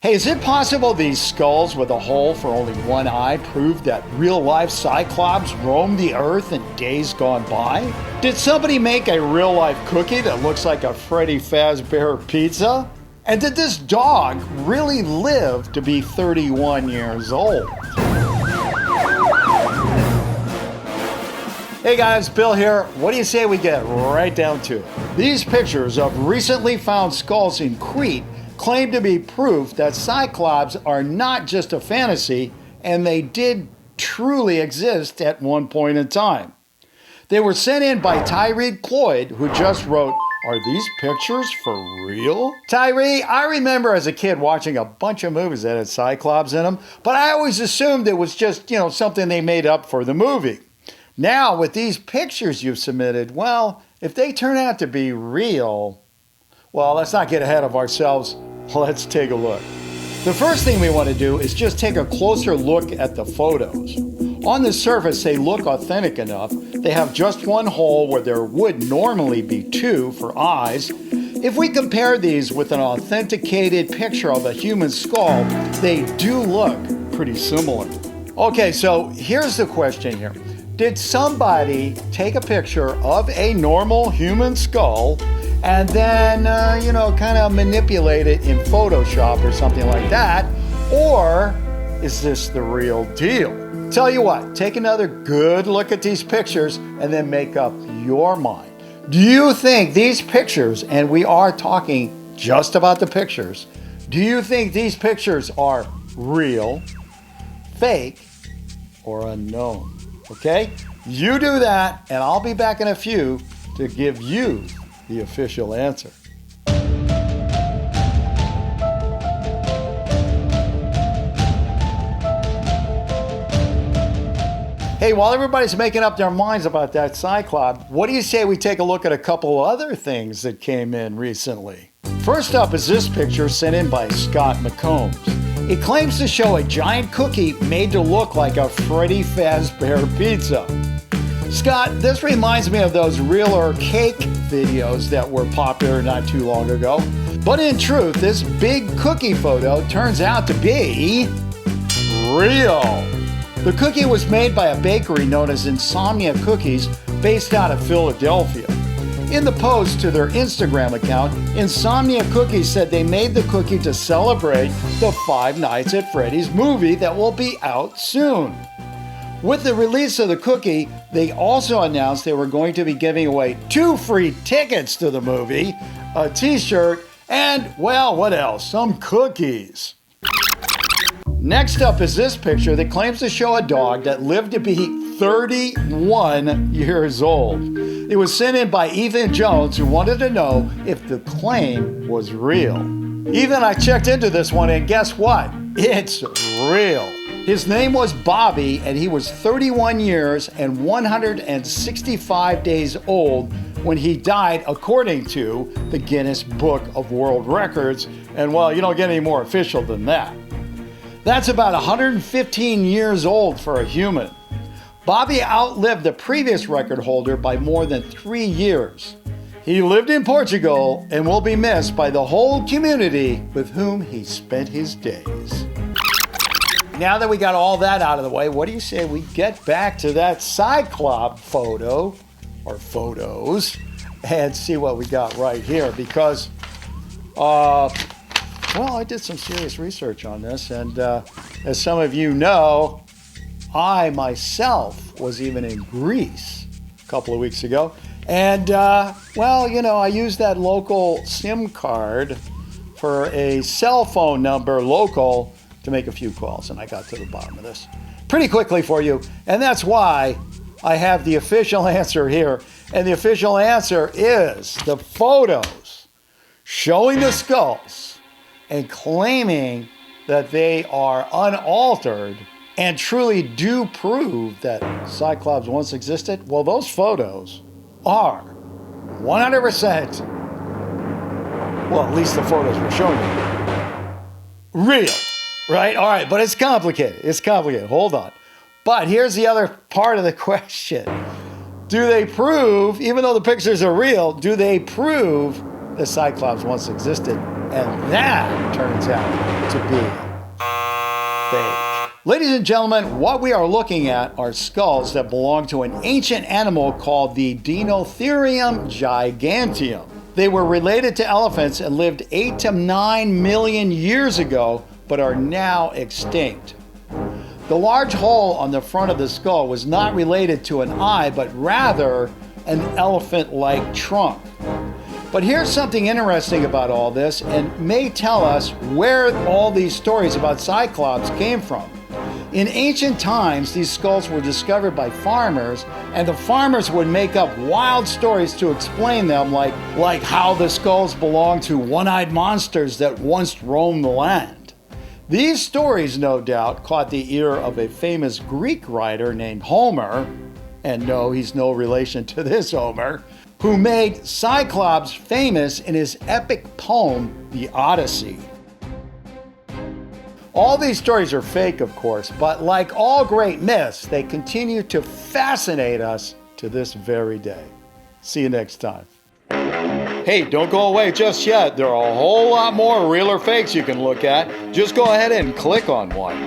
Hey, is it possible these skulls with a hole for only one eye prove that real-life Cyclops roamed the earth in days gone by? Did somebody make a real-life cookie that looks like a Freddy Fazbear pizza? And did this dog really live to be 31 years old? Hey guys, Bill here. What do you say we get right down to it? These pictures of recently found skulls in Crete claim to be proof that Cyclops are not just a fantasy, and they did truly exist at one point in time. They were sent in by Tyree Cloyd, who just wrote, "Are these pictures for real?" Tyree, I remember as a kid watching a bunch of movies that had Cyclops in them, but I always assumed it was just, something they made up for the movie. Now, with these pictures you've submitted, well, if they turn out to be real, well, let's not get ahead of ourselves. Let's take a look. The first thing we want to do is just take a closer look at the photos. On the surface, they look authentic enough. They have just one hole where there would normally be two for eyes. If we compare these with an authenticated picture of a human skull, they do look pretty similar. Okay, so here's the question here. Did somebody take a picture of a normal human skull and then, kind of manipulate it in Photoshop or something like that? Or is this the real deal? Tell you what, take another good look at these pictures and then make up your mind. Do you think these pictures, and we are talking just about the pictures, do you think these pictures are real, fake, or unknown? Okay? You do that, and I'll be back in a few to give you the official answer. Hey, while everybody's making up their minds about that Cyclops, what do you say we take a look at a couple other things that came in recently? First up is this picture sent in by Scott McCombs. It claims to show a giant cookie made to look like a Freddy Fazbear pizza. Scott, this reminds me of those real or cake videos that were popular not too long ago. But in truth, this big cookie photo turns out to be real. The cookie was made by a bakery known as Insomnia Cookies, based out of Philadelphia. In the post to their Instagram account, Insomnia Cookies said they made the cookie to celebrate the Five Nights at Freddy's movie that will be out soon. With the release of the cookie, they also announced they were going to be giving away 2 free tickets to the movie, a t-shirt, and, well, what else? Some cookies. Next up is this picture that claims to show a dog that lived to be 31 years old. It was sent in by Ethan Jones, who wanted to know if the claim was real. Ethan, I checked into this one, and guess what? It's real. His name was Bobby, and he was 31 years and 165 days old when he died, according to the Guinness Book of World Records. And, well, you don't get any more official than that. That's about 115 years old for a human. Bobby outlived the previous record holder by more than 3 years. He lived in Portugal and will be missed by the whole community with whom he spent his days. Now that we got all that out of the way, what do you say we get back to that Cyclops photo, or photos, and see what we got right here? Because, well, I did some serious research on this, and as some of you know, I myself was even in Greece a couple of weeks ago, and, I used that local SIM card for a cell phone number local to make a few calls, and I got to the bottom of this pretty quickly for you, and that's why I have the official answer here, and the official answer is the photos showing the skulls and claiming that they are unaltered and truly do prove that Cyclops once existed. Well, those photos are 100%, well, at least the photos we're showing you, real. Right? All right, but it's complicated. It's complicated. Hold on. But here's the other part of the question. Do they prove, even though the pictures are real, do they prove that Cyclops once existed? And that turns out to be fake. Ladies and gentlemen, what we are looking at are skulls that belong to an ancient animal called the Deinotherium giganteum. They were related to elephants and lived 8 to 9 million years ago, but are now extinct. The large hole on the front of the skull was not related to an eye, but rather an elephant-like trunk. But here's something interesting about all this, and may tell us where all these stories about Cyclops came from. In ancient times, these skulls were discovered by farmers, and the farmers would make up wild stories to explain them, like how the skulls belonged to one-eyed monsters that once roamed the land. These stories, no doubt, caught the ear of a famous Greek writer named Homer, and no, he's no relation to this Homer, who made Cyclops famous in his epic poem, The Odyssey. All these stories are fake, of course, but like all great myths, they continue to fascinate us to this very day. See you next time. Hey, don't go away just yet. There are a whole lot more real or fakes you can look at. Just go ahead and click on one.